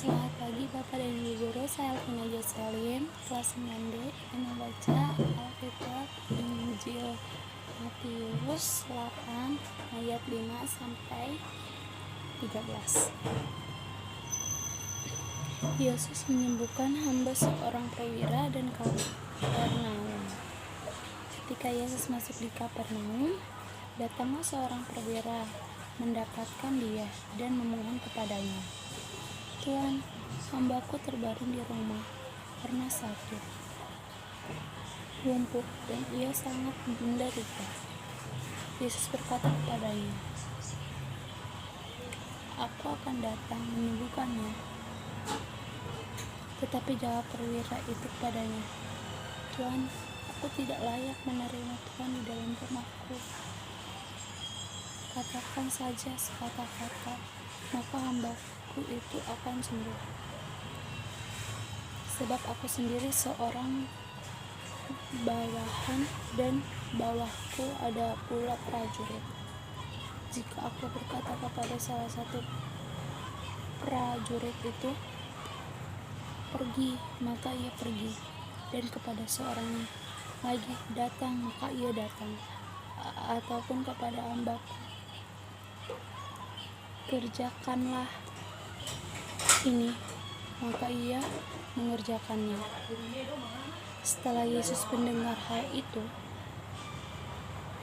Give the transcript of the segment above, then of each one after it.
Selamat pagi Bapak dan Ibu Guru, saya Alvina Jocelyn, kelas 9D, yang membaca Alkitab Injil Matius 8 ayat 5 sampai 13. Yesus menyembuhkan hamba seorang perwira dan Kapernaum. Ketika Yesus masuk di Kapernaum, datanglah seorang perwira mendapatkan dia dan memohon kepadanya, "Tuan, hambaku terbaring di rumah karena sakit, lumpuh, dan ia sangat menderita." Yesus berkata kepadanya, "Aku akan datang menyembuhkannya." Tetapi jawab perwira itu kepadanya, "Tuan, aku tidak layak menerima Tuhan di dalam rumahku. Katakan saja sepatah kata, maka hambaku itu akan sembuh. Sebab aku sendiri seorang bawahan dan bawahku ada pula prajurit. Jika aku berkata kepada salah satu prajurit itu, 'Pergi,' maka ia pergi, dan kepada seorang lagi, 'Datang,' maka ia datang, ataupun kepada hambaku, 'Kerjakanlah ini,' maka ia mengerjakannya." Setelah Yesus mendengar hal itu,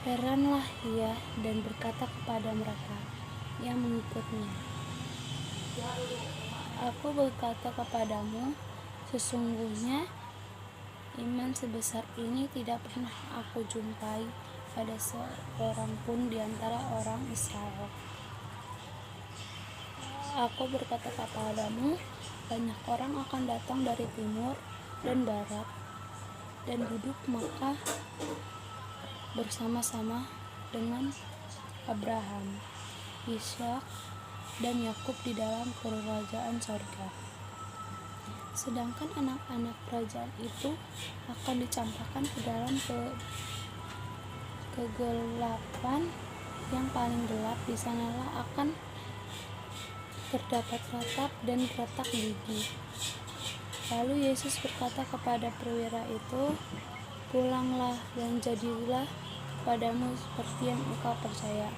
heranlah ia dan berkata kepada mereka yang mengikutnya, "Aku berkata kepadamu, sesungguhnya iman sebesar ini tidak pernah aku jumpai pada seorang pun di antara orang Israel. Aku berkata kepadamu, banyak orang akan datang dari timur dan barat dan duduk Makkah bersama-sama dengan Abraham, Ishak, dan Yakub di dalam kerajaan sorga. Sedangkan anak-anak kerajaan itu akan dicampakkan ke dalam kegelapan yang paling gelap. Di sanalah akan terdapat ratap dan retak gigi." Lalu Yesus berkata kepada perwira itu, "Pulanglah dan jadilah kepadamu seperti yang engkau percaya."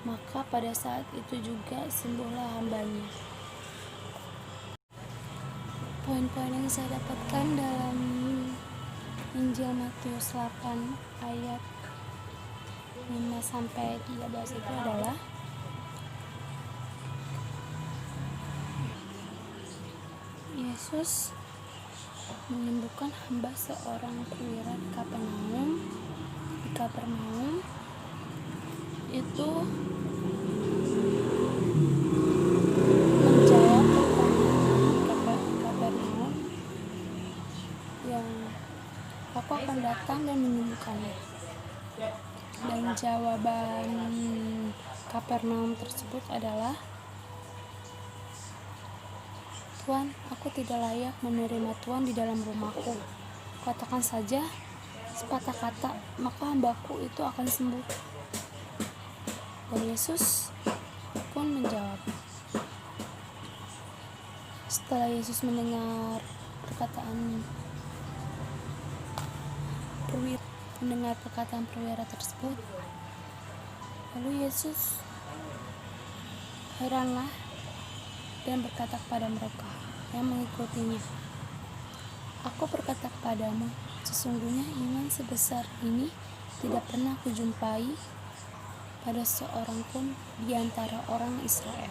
Maka pada saat itu juga sembuhlah hambanya. Poin-poin yang saya dapatkan dalam Injil Matius 8 ayat 5 sampai 13 itu adalah Yesus menyembuhkan hamba seorang perwira di Kapernaum itu menjawab pertanyaan Kapernaum yang, "Aku akan datang dan menyembuhkannya." Dan jawaban Kapernaum tersebut adalah, "Tuan, aku tidak layak menerima Tuhan di dalam rumahku. Katakan saja sepatah kata, maka hambaku itu akan sembuh." Dan Yesus pun menjawab. Setelah Yesus mendengar perkataan perwira tersebut, lalu Yesus heranlah dan berkata kepada mereka yang mengikutinya, "Aku berkata kepadamu, sesungguhnya iman sebesar ini tidak pernah kujumpai pada seorang pun di antara orang Israel."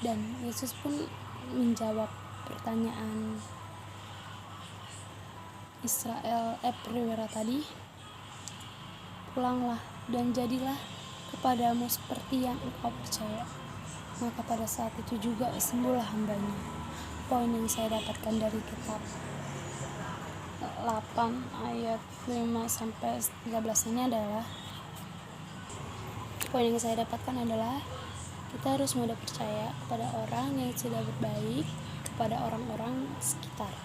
Dan Yesus pun menjawab pertanyaan perwira tadi, "Pulanglah dan jadilah kepadamu seperti yang engkau percaya." Maka pada saat itu juga sembuhlah hambanya. Poin yang saya dapatkan dari kitab 8 ayat 5 sampai 13 ini adalah, poin yang saya dapatkan adalah kita harus mudah percaya kepada orang yang sudah berbaik kepada orang-orang sekitar.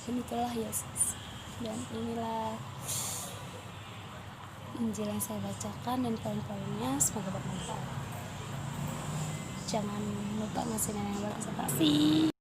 Dan itulah Yesus. Dan inilah Injil yang saya bacakan dan poin-poinnya, semoga bermanfaat. jangan lupa ngasih nilai yang bagus. Terima kasih.